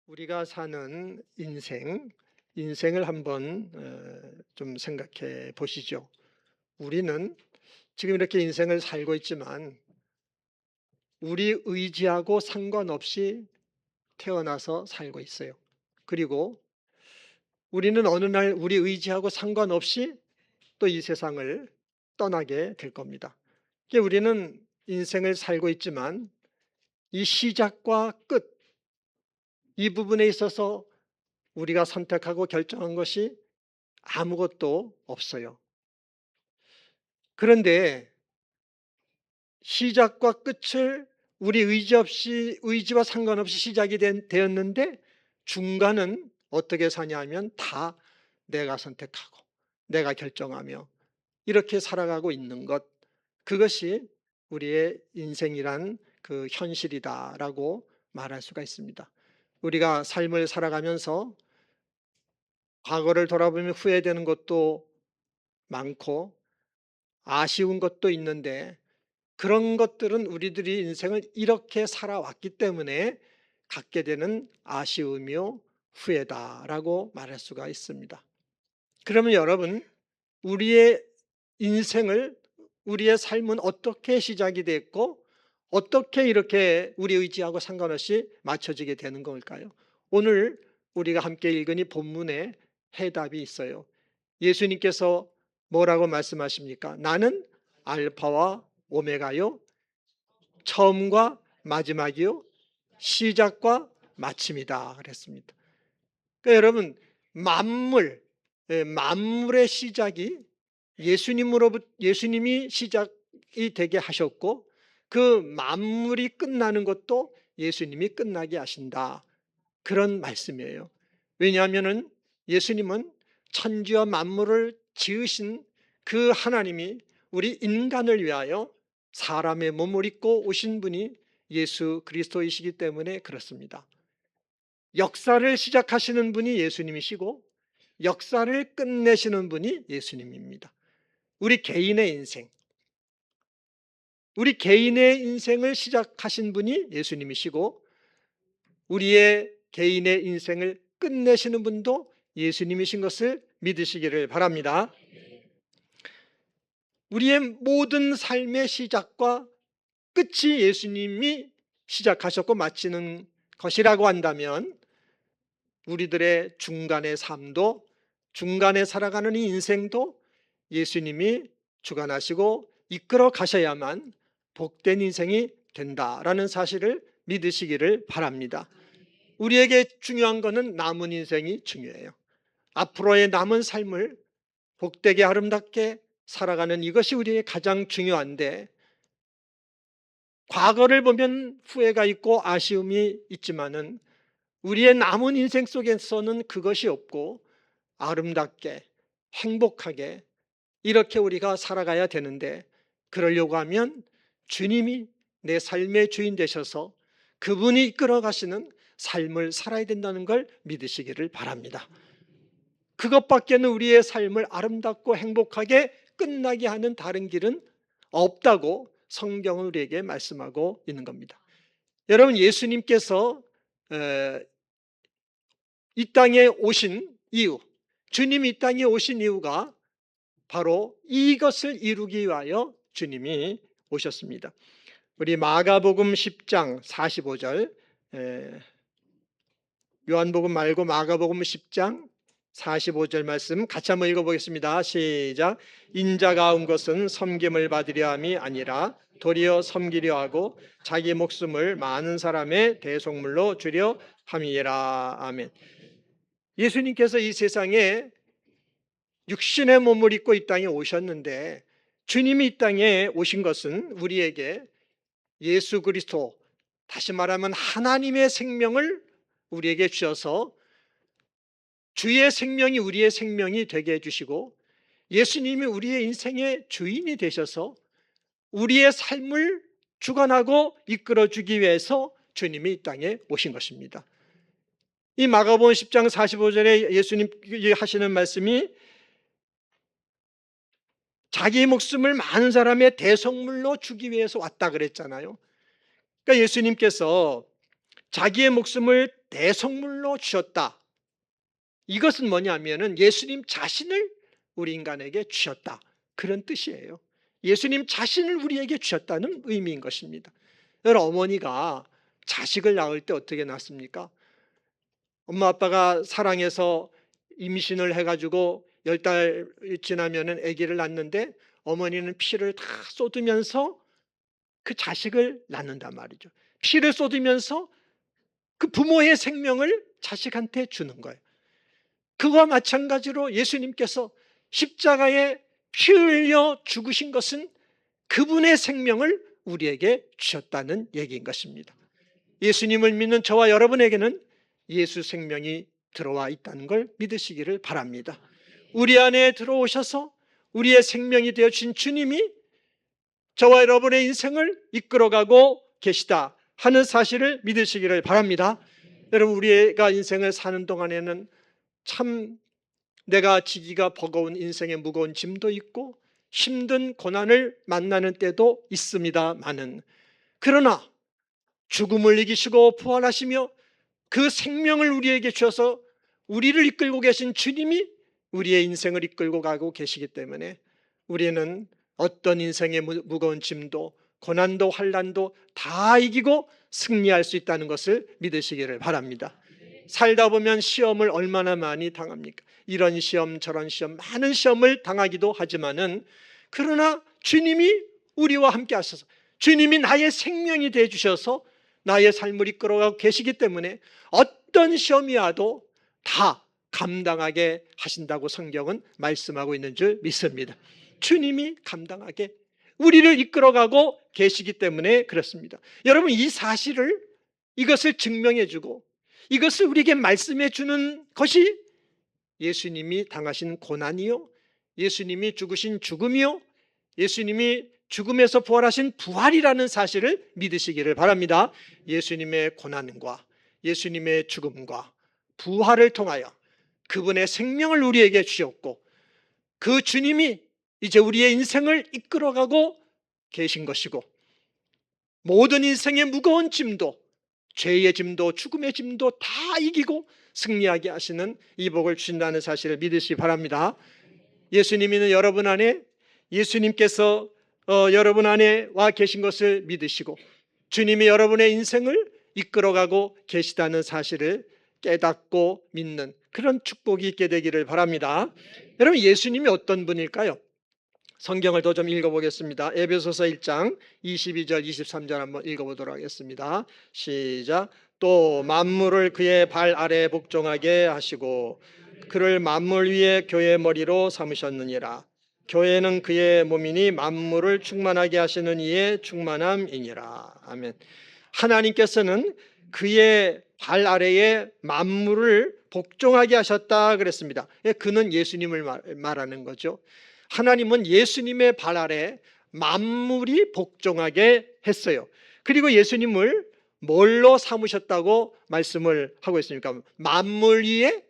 우리가 사는 인생을 한번 좀 생각해 보시죠. 우리는 지금 이렇게 인생을 살고 있지만 우리 의지하고 상관없이 태어나서 살고 있어요. 그리고 우리는 어느 날 우리 의지하고 상관없이 또 이 세상을 떠나게 될 겁니다. 우리는 인생을 살고 있지만 이 시작과 끝, 이 부분에 있어서 우리가 선택하고 결정한 것이 아무것도 없어요. 그런데 시작과 끝을 우리 의지와 상관없이 시작이 되었는데 중간은 어떻게 사냐면 다 내가 선택하고 내가 결정하며 이렇게 살아가고 있는 것, 그것이 우리의 인생이란 그 현실이다라고 말할 수가 있습니다. 우리가 삶을 살아가면서 과거를 돌아보면 후회되는 것도 많고 아쉬운 것도 있는데, 그런 것들은 우리들이 인생을 이렇게 살아왔기 때문에 갖게 되는 아쉬움이요 후회다라고 말할 수가 있습니다. 그러면 여러분, 우리의 인생을, 우리의 삶은 어떻게 시작이 됐고 어떻게 이렇게 우리 의지하고 상관없이 맞춰지게 되는 걸까요? 오늘 우리가 함께 읽은 이 본문에 해답이 있어요. 예수님께서 뭐라고 말씀하십니까? 나는 알파와 오메가요, 처음과 마지막이요, 시작과 마침이다 그랬습니다. 그러니까 여러분, 만물의 시작이 예수님이 시작이 되게 하셨고, 그 만물이 끝나는 것도 예수님이 끝나게 하신다, 그런 말씀이에요. 왜냐하면 예수님은 천지와 만물을 지으신 그 하나님이 우리 인간을 위하여 사람의 몸을 입고 오신 분이 예수 그리스도이시기 때문에 그렇습니다. 역사를 시작하시는 분이 예수님이시고 역사를 끝내시는 분이 예수님입니다. 우리 개인의 인생을 시작하신 분이 예수님이시고 우리의 개인의 인생을 끝내시는 분도 예수님이신 것을 믿으시기를 바랍니다. 우리의 모든 삶의 시작과 끝이 예수님이 시작하셨고 마치는 것이라고 한다면 우리들의 중간의 삶도, 중간에 살아가는 이 인생도 예수님이 주관하시고 이끌어 가셔야만 복된 인생이 된다라는 사실을 믿으시기를 바랍니다. 우리에게 중요한 것은 남은 인생이 중요해요. 앞으로의 남은 삶을 복되게 아름답게 살아가는 이것이 우리에게 가장 중요한데, 과거를 보면 후회가 있고 아쉬움이 있지만은 우리의 남은 인생 속에서는 그것이 없고 아름답게 행복하게 이렇게 우리가 살아가야 되는데, 그러려고 하면 주님이 내 삶의 주인 되셔서 그분이 이끌어 가시는 삶을 살아야 된다는 걸 믿으시기를 바랍니다. 그것밖에는 우리의 삶을 아름답고 행복하게 끝나게 하는 다른 길은 없다고 성경은 우리에게 말씀하고 있는 겁니다. 여러분, 예수님께서 이 땅에 오신 이유, 주님이 이 땅에 오신 이유가 바로 이것을 이루기 위하여 주님이 오셨습니다. 우리 마가복음 10장 45절, 요한복음 말고 마가복음 10장 45절 말씀 같이 한번 읽어보겠습니다. 시작. 인자가 온 것은 섬김을 받으려 함이 아니라 도리어 섬기려 하고 자기 목숨을 많은 사람의 대속물로 주려 함이라. 아멘. 예수님께서 이 세상에 육신의 몸을 입고 이 땅에 오셨는데, 주님이 이 땅에 오신 것은 우리에게 예수 그리스도, 다시 말하면 하나님의 생명을 우리에게 주셔서 주의 생명이 우리의 생명이 되게 해주시고, 예수님이 우리의 인생의 주인이 되셔서 우리의 삶을 주관하고 이끌어주기 위해서 주님이 이 땅에 오신 것입니다. 이 마가복음 10장 45절에 예수님 하시는 말씀이 자기 목숨을 많은 사람의 대속물로 주기 위해서 왔다 그랬잖아요. 그러니까 예수님께서 자기의 목숨을 대속물로 주셨다. 이것은 뭐냐면은 예수님 자신을 우리 인간에게 주셨다, 그런 뜻이에요. 예수님 자신을 우리에게 주셨다는 의미인 것입니다. 여러분, 어머니가 자식을 낳을 때 어떻게 낳습니까? 엄마 아빠가 사랑해서 임신을 해가지고 10달 지나면은 아기를 낳는데 어머니는 피를 다 쏟으면서 그 자식을 낳는단 말이죠. 피를 쏟으면서 그 부모의 생명을 자식한테 주는 거예요. 그와 마찬가지로 예수님께서 십자가에 피 흘려 죽으신 것은 그분의 생명을 우리에게 주셨다는 얘기인 것입니다. 예수님을 믿는 저와 여러분에게는 예수 생명이 들어와 있다는 걸 믿으시기를 바랍니다. 우리 안에 들어오셔서 우리의 생명이 되어주신 주님이 저와 여러분의 인생을 이끌어가고 계시다 하는 사실을 믿으시기를 바랍니다. 여러분, 우리가 인생을 사는 동안에는 참 내가 지기가 버거운 인생의 무거운 짐도 있고 힘든 고난을 만나는 때도 있습니다마는, 그러나 죽음을 이기시고 부활하시며 그 생명을 우리에게 주셔서 우리를 이끌고 계신 주님이 우리의 인생을 이끌고 가고 계시기 때문에 우리는 어떤 인생의 무거운 짐도 고난도 환난도 다 이기고 승리할 수 있다는 것을 믿으시기를 바랍니다. 살다 보면 시험을 얼마나 많이 당합니까? 이런 시험 저런 시험, 많은 시험을 당하기도 하지만은, 그러나 주님이 우리와 함께 하셔서 주님이 나의 생명이 되어 주셔서 나의 삶을 이끌어가고 계시기 때문에 어떤 시험이 와도 다 감당하게 하신다고 성경은 말씀하고 있는 줄 믿습니다. 주님이 감당하게 우리를 이끌어가고 계시기 때문에 그렇습니다. 여러분, 이 사실을, 이것을 증명해 주고 이것을 우리에게 말씀해 주는 것이 예수님이 당하신 고난이요, 예수님이 죽으신 죽음이요, 예수님이 죽음에서 부활하신 부활이라는 사실을 믿으시기를 바랍니다. 예수님의 고난과 예수님의 죽음과 부활을 통하여 그분의 생명을 우리에게 주셨고, 그 주님이 이제 우리의 인생을 이끌어가고 계신 것이고, 모든 인생의 무거운 짐도, 죄의 짐도 죽음의 짐도 다 이기고 승리하게 하시는 이 복을 주신다는 사실을 믿으시기 바랍니다. 예수님은 여러분 안에, 예수님께서 여러분 안에 와 계신 것을 믿으시고 주님이 여러분의 인생을 이끌어가고 계시다는 사실을 깨닫고 믿는 그런 축복이 있게 되기를 바랍니다. 여러분, 예수님이 어떤 분일까요? 성경을 더 좀 읽어보겠습니다. 에베소서 1장 22절 23절 한번 읽어보도록 하겠습니다. 시작. 또 만물을 그의 발 아래 복종하게 하시고 그를 만물 위에 교회의 머리로 삼으셨느니라. 교회는 그의 몸이니 만물을 충만하게 하시는 이의 충만함이니라. 아멘. 하나님께서는 그의 발 아래에 만물을 복종하게 하셨다 그랬습니다. 그는 예수님을 말하는 거죠. 하나님은 예수님의 발 아래 만물이 복종하게 했어요. 그리고 예수님을 뭘로 삼으셨다고 말씀을 하고 있습니까? 만물 위에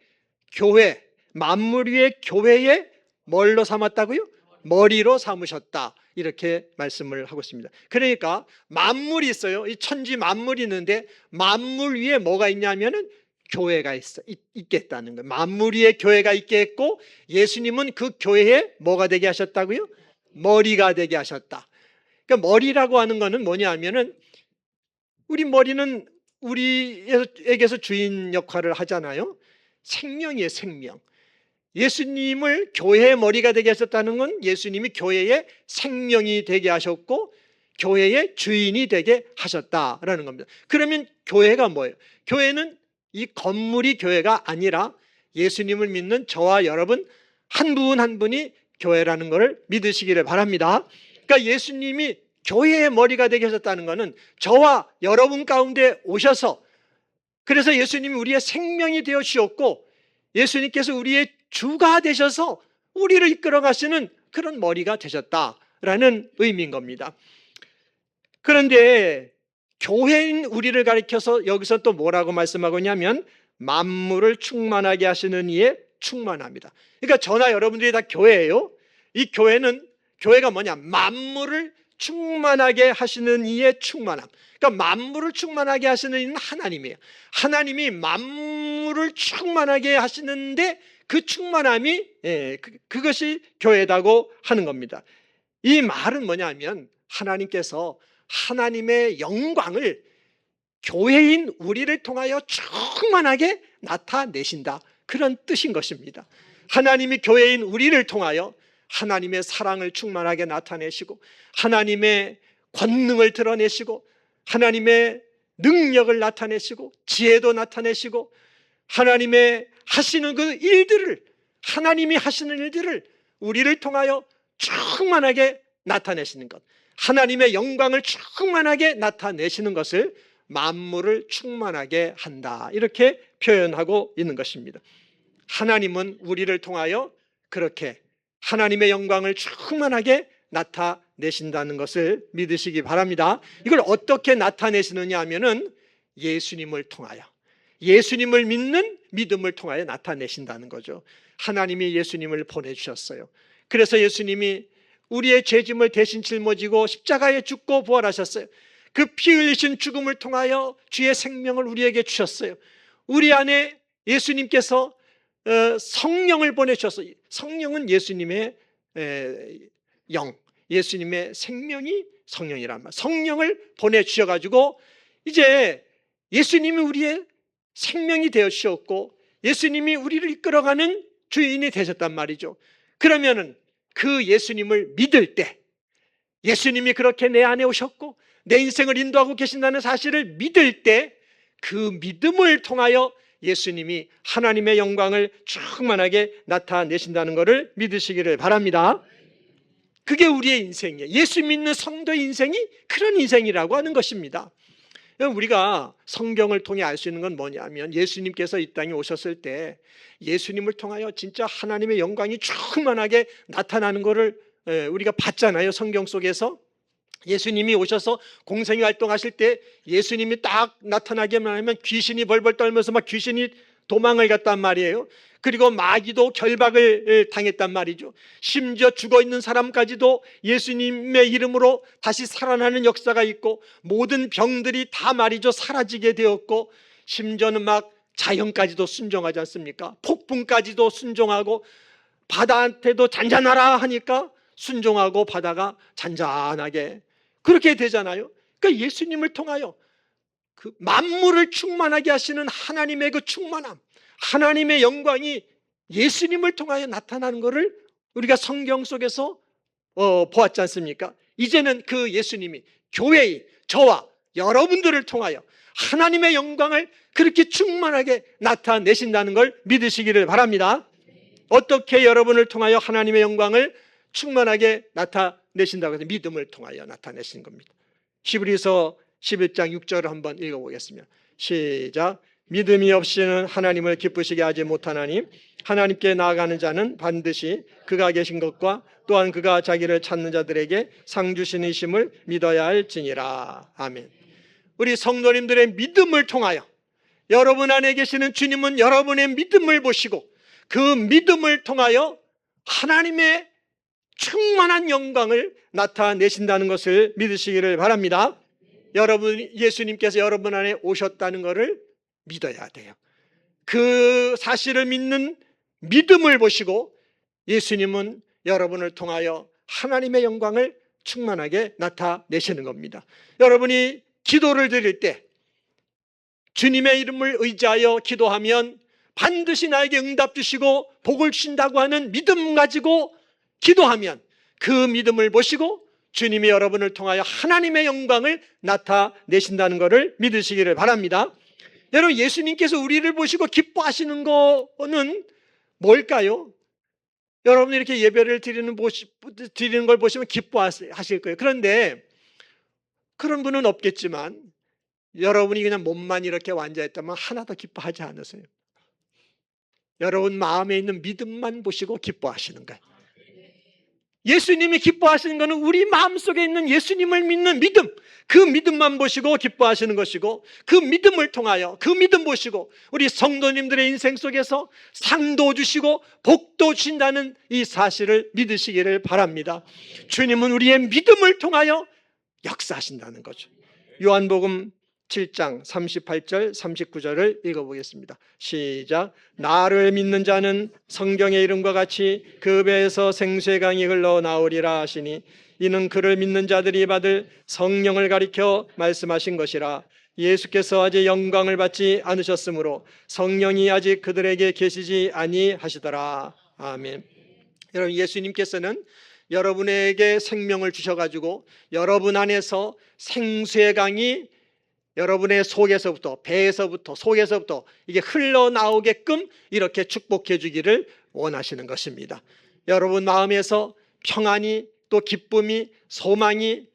교회, 만물 위에 교회에 뭘로 삼았다고요? 머리로 삼으셨다, 이렇게 말씀을 하고 있습니다. 그러니까 만물이 있어요. 이 천지 만물이 있는데 만물 위에 뭐가 있냐면은 교회가 있겠다는 거예요. 만물 위에 교회가 있게 했고 예수님은 그 교회에 뭐가 되게 하셨다고요? 머리가 되게 하셨다. 그러니까 머리라고 하는 거는 뭐냐 하면은, 우리 머리는 우리에게서 주인 역할을 하잖아요. 생명이에요, 생명. 예수님을 교회의 머리가 되게 하셨다는 건 예수님이 교회의 생명이 되게 하셨고 교회의 주인이 되게 하셨다라는 겁니다. 그러면 교회가 뭐예요? 교회는 이 건물이 교회가 아니라 예수님을 믿는 저와 여러분 한 분 한 분이 교회라는 것을 믿으시기를 바랍니다. 그러니까 예수님이 교회의 머리가 되게 하셨다는 것은 저와 여러분 가운데 오셔서, 그래서 예수님이 우리의 생명이 되어 주셨고 예수님께서 우리의 주가 되셔서 우리를 이끌어 가시는 그런 머리가 되셨다라는 의미인 겁니다. 그런데 교회인 우리를 가리켜서 여기서 또 뭐라고 말씀하고 있냐면 만물을 충만하게 하시는 이의 충만합니다. 그러니까 저나 여러분들이 다 교회예요. 이 교회가 뭐냐? 만물을 충만하게 하시는 이의 충만함. 그러니까 만물을 충만하게 하시는 이는 하나님이에요. 하나님이 만물을 충만하게 하시는데 그 충만함이 그것이 교회다고 하는 겁니다. 이 말은 뭐냐면 하나님께서 하나님의 영광을 교회인 우리를 통하여 충만하게 나타내신다, 그런 뜻인 것입니다. 하나님이 교회인 우리를 통하여 하나님의 사랑을 충만하게 나타내시고 하나님의 권능을 드러내시고 하나님의 능력을 나타내시고 지혜도 나타내시고 하나님의 하시는 그 일들을, 하나님이 하시는 일들을 우리를 통하여 충만하게 나타내시는 것, 하나님의 영광을 충만하게 나타내시는 것을 만물을 충만하게 한다, 이렇게 표현하고 있는 것입니다. 하나님은 우리를 통하여 그렇게 하나님의 영광을 충만하게 나타내신다는 것을 믿으시기 바랍니다. 이걸 어떻게 나타내시느냐 하면은 예수님을 통하여, 예수님을 믿는 믿음을 통하여 나타내신다는 거죠. 하나님이 예수님을 보내주셨어요. 그래서 예수님이 우리의 죄짐을 대신 짊어지고 십자가에 죽고 부활하셨어요. 그 피 흘리신 죽음을 통하여 주의 생명을 우리에게 주셨어요. 우리 안에 예수님께서 성령을 보내주셨어요. 성령은 예수님의 영, 예수님의 생명이 성령이란 말. 성령을 보내주셔가지고 이제 예수님이 우리의 생명이 되어 주셨고 예수님이 우리를 이끌어가는 주인이 되셨단 말이죠. 그러면은 그 예수님을 믿을 때, 예수님이 그렇게 내 안에 오셨고 내 인생을 인도하고 계신다는 사실을 믿을 때, 그 믿음을 통하여 예수님이 하나님의 영광을 충만하게 나타내신다는 것을 믿으시기를 바랍니다. 그게 우리의 인생이에요. 예수 믿는 성도의 인생이 그런 인생이라고 하는 것입니다. 우리가 성경을 통해 알 수 있는 건 뭐냐면 예수님께서 이 땅에 오셨을 때 예수님을 통하여 진짜 하나님의 영광이 충만하게 나타나는 것을 우리가 봤잖아요. 성경 속에서 예수님이 오셔서 공생애 활동하실 때 예수님이 딱 나타나기만 하면 귀신이 벌벌 떨면서 막 귀신이 도망을 갔단 말이에요. 그리고 마귀도 결박을 당했단 말이죠. 심지어 죽어있는 사람까지도 예수님의 이름으로 다시 살아나는 역사가 있고 모든 병들이 다 말이죠 사라지게 되었고, 심지어는 막 자연까지도 순종하지 않습니까? 폭풍까지도 순종하고 바다한테도 잔잔하라 하니까 순종하고 바다가 잔잔하게 그렇게 되잖아요. 그러니까 예수님을 통하여 그 만물을 충만하게 하시는 하나님의 그 충만함, 하나님의 영광이 예수님을 통하여 나타나는 것을 우리가 성경 속에서 보았지 않습니까? 이제는 그 예수님이 교회인 저와 여러분들을 통하여 하나님의 영광을 그렇게 충만하게 나타내신다는 걸 믿으시기를 바랍니다. 어떻게 여러분을 통하여 하나님의 영광을 충만하게 나타내신다고 해서 믿음을 통하여 나타내신 겁니다. 히브리서 11장 6절을 한번 읽어보겠습니다. 시작. 믿음이 없이는 하나님을 기쁘시게 하지 못하나니 하나님께 나아가는 자는 반드시 그가 계신 것과 또한 그가 자기를 찾는 자들에게 상 주시니심을 믿어야 할지니라. 아멘. 우리 성도님들의 믿음을 통하여 여러분 안에 계시는 주님은 여러분의 믿음을 보시고 그 믿음을 통하여 하나님의 충만한 영광을 나타내신다는 것을 믿으시기를 바랍니다. 여러분, 예수님께서 여러분 안에 오셨다는 것을 믿어야 돼요. 그 사실을 믿는 믿음을 보시고 예수님은 여러분을 통하여 하나님의 영광을 충만하게 나타내시는 겁니다. 여러분이 기도를 드릴 때 주님의 이름을 의지하여 기도하면 반드시 나에게 응답 주시고 복을 주신다고 하는 믿음 가지고 기도하면 그 믿음을 보시고 주님이 여러분을 통하여 하나님의 영광을 나타내신다는 것을 믿으시기를 바랍니다. 여러분, 예수님께서 우리를 보시고 기뻐하시는 거는 뭘까요? 여러분 이렇게 예배를 드리는 걸 보시면 기뻐하실 거예요. 그런데 그런 분은 없겠지만 여러분이 그냥 몸만 이렇게 완자했다면 하나도 기뻐하지 않으세요. 여러분 마음에 있는 믿음만 보시고 기뻐하시는 거예요. 예수님이 기뻐하시는 것은 우리 마음속에 있는 예수님을 믿는 믿음, 그 믿음만 보시고 기뻐하시는 것이고, 그 믿음을 통하여 그 믿음 보시고 우리 성도님들의 인생 속에서 상도 주시고 복도 주신다는 이 사실을 믿으시기를 바랍니다. 주님은 우리의 믿음을 통하여 역사하신다는 거죠. 요한복음 7장 38절 39절을 읽어보겠습니다. 시작. 나를 믿는 자는 성경의 이름과 같이 그 배에서 생수의 강이 흘러나오리라 하시니 이는 그를 믿는 자들이 받을 성령을 가리켜 말씀하신 것이라. 예수께서 아직 영광을 받지 않으셨으므로 성령이 아직 그들에게 계시지 아니하시더라. 아멘. 여러분, 예수님께서는 여러분에게 생명을 주셔가지고 여러분 안에서 생수의 강이 여러분의 속에서부터, 배에서부터, 속에서부터 이게 흘러나오게끔 이렇게 축복해 주기를 원하시는 것입니다. 여러분 마음에서 평안이, 또 기쁨이, 소망이,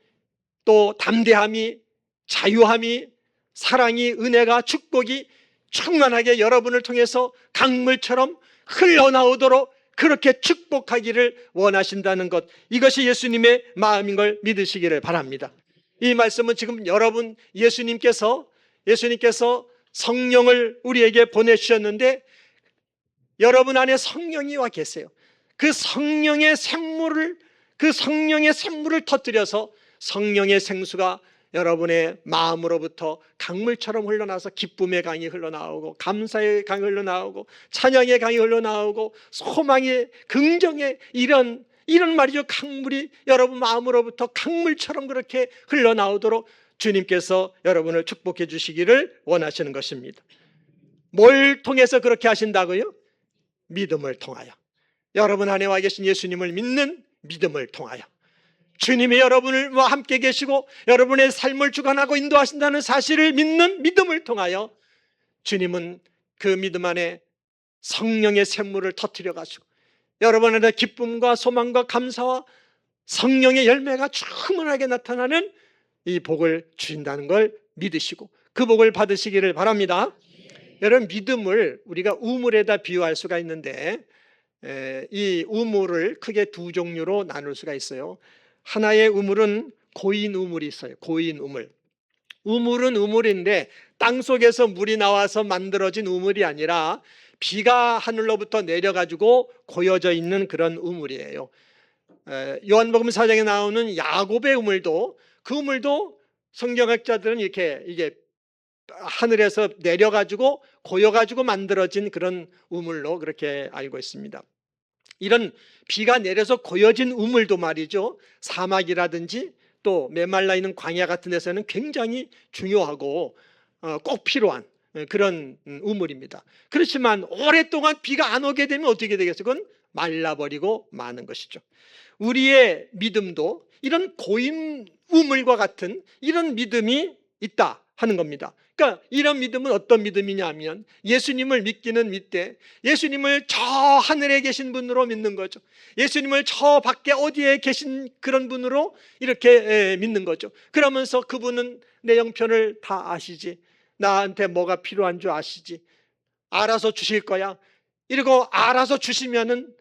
또 담대함이, 자유함이, 사랑이, 은혜가, 축복이 충만하게 여러분을 통해서 강물처럼 흘러나오도록 그렇게 축복하기를 원하신다는 것, 이것이 예수님의 마음인 걸 믿으시기를 바랍니다. 이 말씀은 지금 여러분, 예수님께서 성령을 우리에게 보내주셨는데 여러분 안에 성령이 와 계세요. 그 성령의 샘물을 터뜨려서 성령의 생수가 여러분의 마음으로부터 강물처럼 흘러나와서 기쁨의 강이 흘러나오고, 감사의 강이 흘러나오고, 찬양의 강이 흘러나오고, 소망의, 긍정의 이런 말이죠. 강물이 여러분 마음으로부터 강물처럼 그렇게 흘러나오도록 주님께서 여러분을 축복해 주시기를 원하시는 것입니다. 뭘 통해서 그렇게 하신다고요? 믿음을 통하여. 여러분 안에 와 계신 예수님을 믿는 믿음을 통하여. 주님이 여러분과 함께 계시고 여러분의 삶을 주관하고 인도하신다는 사실을 믿는 믿음을 통하여 주님은 그 믿음 안에 성령의 샘물을 터뜨려 가지고 여러분 안에 기쁨과 소망과 감사와 성령의 열매가 충만하게 나타나는 이 복을 주신다는 걸 믿으시고 그 복을 받으시기를 바랍니다. 여러분, 믿음을 우리가 우물에다 비유할 수가 있는데 이 우물을 크게 두 종류로 나눌 수가 있어요. 하나의 우물은 고인 우물이 있어요. 고인 우물. 우물은 우물인데 땅속에서 물이 나와서 만들어진 우물이 아니라 비가 하늘로부터 내려가지고 고여져 있는 그런 우물이에요. 요한복음 4장에 나오는 야곱의 우물도, 그 우물도 성경학자들은 이게 하늘에서 내려가지고 고여가지고 만들어진 그런 우물로 그렇게 알고 있습니다. 이런 비가 내려서 고여진 우물도 말이죠, 사막이라든지 또 메말라 있는 광야 같은 데서는 굉장히 중요하고 꼭 필요한 그런 우물입니다. 그렇지만 오랫동안 비가 안 오게 되면 어떻게 되겠어요? 그건 말라버리고 마는 것이죠. 우리의 믿음도 이런 고인 우물과 같은 이런 믿음이 있다 하는 겁니다. 그러니까 이런 믿음은 어떤 믿음이냐 하면 예수님을 믿기는 믿되 예수님을 저 하늘에 계신 분으로 믿는 거죠. 예수님을 저 밖에 어디에 계신 그런 분으로 이렇게 믿는 거죠. 그러면서 그분은 내 형편을 다 아시지, 나한테 뭐가 필요한 줄 아시지, 알아서 주실 거야, 이러고 알아서 주시면은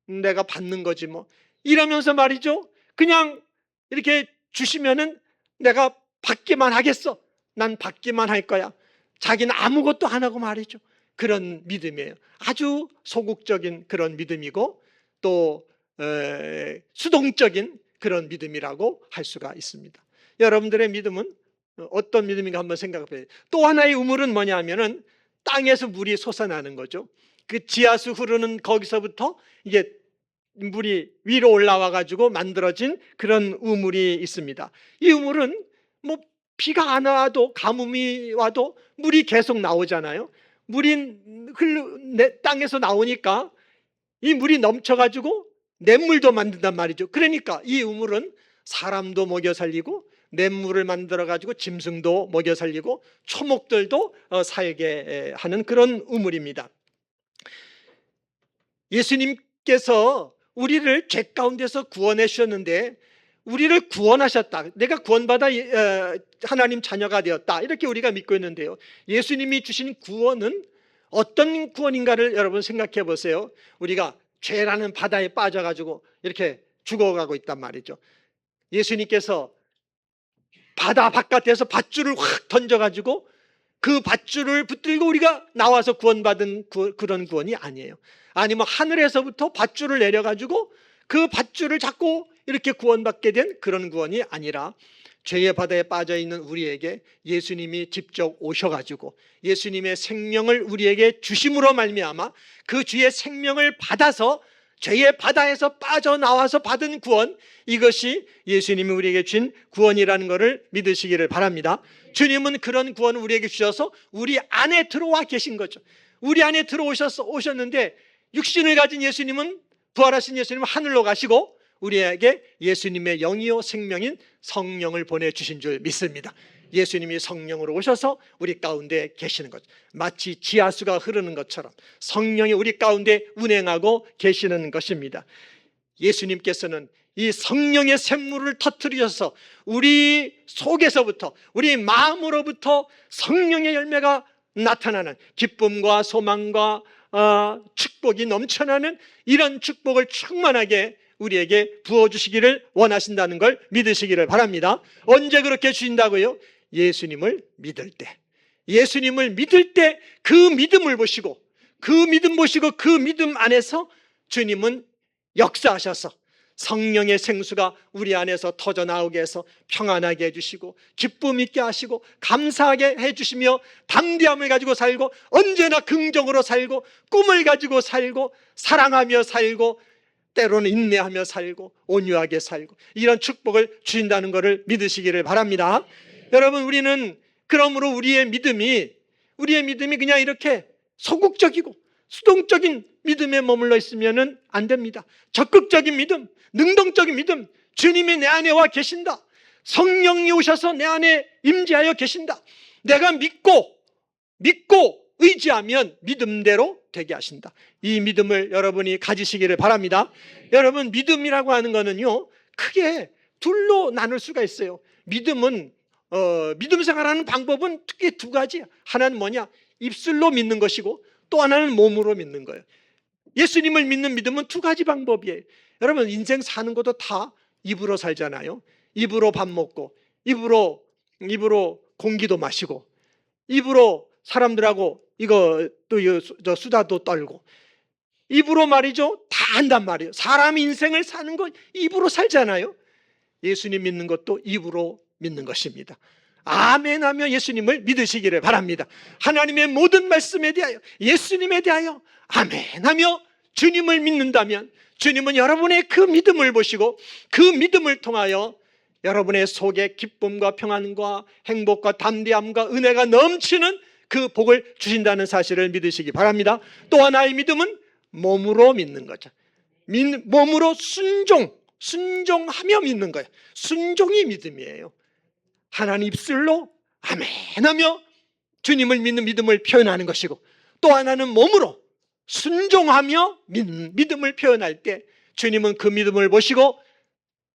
내가 받는 거지 뭐, 이러면서 말이죠, 그냥 이렇게 주시면은 내가 받기만 하겠어, 난 받기만 할 거야, 자기는 아무것도 안 하고 말이죠. 그런 믿음이에요. 아주 소극적인 그런 믿음이고 또 수동적인 그런 믿음이라고 할 수가 있습니다. 여러분들의 믿음은 어떤 믿음인가 한번 생각해 보세요. 또 하나의 우물은 뭐냐 하면은 땅에서 물이 솟아나는 거죠. 그 지하수 흐르는 거기서부터 이게 물이 위로 올라와 가지고 만들어진 그런 우물이 있습니다. 이 우물은 뭐 비가 안 와도 가뭄이 와도 물이 계속 나오잖아요. 물이 땅에서 나오니까 이 물이 넘쳐가지고 냇물도 만든단 말이죠. 그러니까 이 우물은 사람도 먹여 살리고 냇물을 만들어가지고 짐승도 먹여 살리고 초목들도 살게 하는 그런 우물입니다. 예수님께서 우리를 죄 가운데서 구원해 주셨는데 우리를 구원하셨다, 내가 구원받아 하나님 자녀가 되었다, 이렇게 우리가 믿고 있는데요, 예수님이 주신 구원은 어떤 구원인가를 여러분 생각해 보세요. 우리가 죄라는 바다에 빠져가지고 이렇게 죽어가고 있단 말이죠. 예수님께서 바다 바깥에서 밧줄을 확 던져가지고 그 밧줄을 붙들고 우리가 나와서 구원받은 그런 구원이 아니에요. 아니면 하늘에서부터 밧줄을 내려가지고 그 밧줄을 잡고 이렇게 구원받게 된 그런 구원이 아니라 죄의 바다에 빠져 있는 우리에게 예수님이 직접 오셔가지고 예수님의 생명을 우리에게 주심으로 말미암아 그 주의 생명을 받아서 죄의 바다에서 빠져나와서 받은 구원, 이것이 예수님이 우리에게 준 구원이라는 것을 믿으시기를 바랍니다. 주님은 그런 구원을 우리에게 주셔서 우리 안에 들어와 계신 거죠. 우리 안에 오셨는데 육신을 가진 예수님은, 부활하신 예수님은 하늘로 가시고 우리에게 예수님의 영이요 생명인 성령을 보내주신 줄 믿습니다. 예수님이 성령으로 오셔서 우리 가운데 계시는 것, 마치 지하수가 흐르는 것처럼 성령이 우리 가운데 운행하고 계시는 것입니다. 예수님께서는 이 성령의 샘물을 터뜨리셔서 우리 속에서부터, 우리 마음으로부터 성령의 열매가 나타나는 기쁨과 소망과 축복이 넘쳐나는 이런 축복을 충만하게 우리에게 부어주시기를 원하신다는 걸 믿으시기를 바랍니다. 언제 그렇게 주신다고요? 예수님을 믿을 때, 예수님을 믿을 때 그 믿음을 보시고 그 믿음 안에서 주님은 역사하셔서 성령의 생수가 우리 안에서 터져나오게 해서 평안하게 해주시고 기쁨 있게 하시고 감사하게 해주시며 담대함을 가지고 살고 언제나 긍정으로 살고 꿈을 가지고 살고 사랑하며 살고 때로는 인내하며 살고 온유하게 살고 이런 축복을 주신다는 것을 믿으시기를 바랍니다. 여러분, 우리는 그러므로 우리의 믿음이 그냥 이렇게 소극적이고 수동적인 믿음에 머물러 있으면 안 됩니다. 적극적인 믿음, 능동적인 믿음, 주님이 내 안에 와 계신다, 성령이 오셔서 내 안에 임재하여 계신다, 내가 믿고 의지하면 믿음대로 되게 하신다, 이 믿음을 여러분이 가지시기를 바랍니다. 여러분, 믿음이라고 하는 거는요 크게 둘로 나눌 수가 있어요. 믿음 생활하는 방법은 크게 두 가지야. 하나는 뭐냐? 입술로 믿는 것이고 또 하나는 몸으로 믿는 거예요. 예수님을 믿는 믿음은 두 가지 방법이에요. 여러분, 인생 사는 것도 다 입으로 살잖아요. 입으로 밥 먹고 입으로 공기도 마시고 입으로 사람들하고 저 수다도 떨고 입으로 말이죠 다 한단 말이에요. 사람 인생을 사는 건 입으로 살잖아요. 예수님 믿는 것도 입으로 믿는 것입니다. 아멘하며 예수님을 믿으시기를 바랍니다. 하나님의 모든 말씀에 대하여, 예수님에 대하여 아멘하며 주님을 믿는다면 주님은 여러분의 그 믿음을 보시고 그 믿음을 통하여 여러분의 속에 기쁨과 평안과 행복과 담대함과 은혜가 넘치는 그 복을 주신다는 사실을 믿으시기 바랍니다. 또 하나의 믿음은 몸으로 믿는 거죠. 몸으로 순종하며 믿는 거예요. 순종이 믿음이에요. 하나님 입술로 아멘하며 주님을 믿는 믿음을 표현하는 것이고, 또 하나는 몸으로 순종하며 믿음을 표현할 때 주님은 그 믿음을 보시고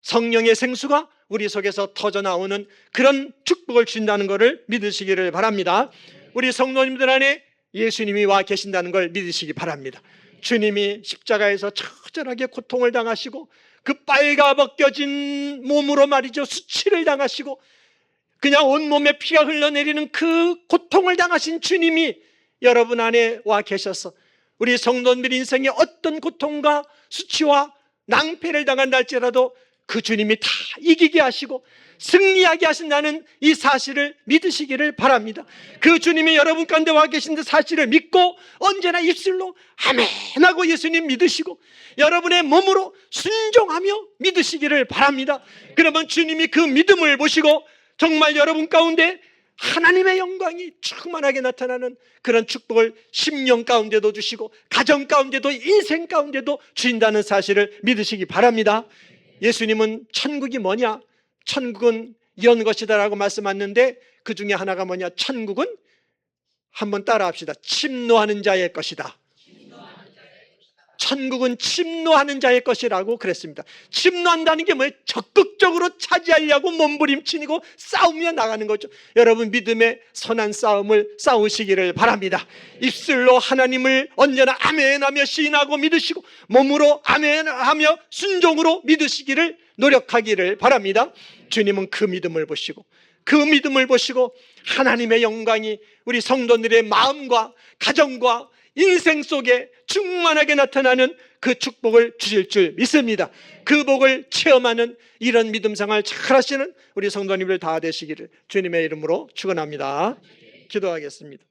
성령의 생수가 우리 속에서 터져나오는 그런 축복을 주신다는 것을 믿으시기를 바랍니다. 우리 성도님들 안에 예수님이 와 계신다는 걸 믿으시기 바랍니다. 주님이 십자가에서 처절하게 고통을 당하시고 그 빨가벗겨진 몸으로 말이죠 수치를 당하시고 그냥 온몸에 피가 흘러내리는 그 고통을 당하신 주님이 여러분 안에 와 계셔서 우리 성도들 인생에 어떤 고통과 수치와 낭패를 당한다 할지라도 그 주님이 다 이기게 하시고 승리하게 하신다는 이 사실을 믿으시기를 바랍니다. 그 주님이 여러분 가운데 와 계신 사실을 믿고 언제나 입술로 아멘하고 예수님 믿으시고 여러분의 몸으로 순종하며 믿으시기를 바랍니다. 그러면 주님이 그 믿음을 보시고 정말 여러분 가운데 하나님의 영광이 충만하게 나타나는 그런 축복을 심령 가운데도 주시고 가정 가운데도 인생 가운데도 주신다는 사실을 믿으시기 바랍니다. 예수님은 천국이 뭐냐? 천국은 이런 것이다 라고 말씀하셨는데 그 중에 하나가 뭐냐? 천국은 한번 따라 합시다. 침노하는 자의 것이다. 천국은 침노하는 자의 것이라고 그랬습니다. 침노한다는 게 뭐예요? 적극적으로 차지하려고 몸부림치고 싸우며 나가는 거죠. 여러분 믿음의 선한 싸움을 싸우시기를 바랍니다. 입술로 하나님을 언제나 아멘하며 시인하고 믿으시고 몸으로 아멘하며 순종으로 믿으시기를 노력하기를 바랍니다. 주님은 그 믿음을 보시고 하나님의 영광이 우리 성도들의 마음과 가정과 인생 속에 충만하게 나타나는 그 축복을 주실 줄 믿습니다. 그 복을 체험하는 이런 믿음 생활 잘 하시는 우리 성도님들 다 되시기를 주님의 이름으로 축원합니다. 기도하겠습니다.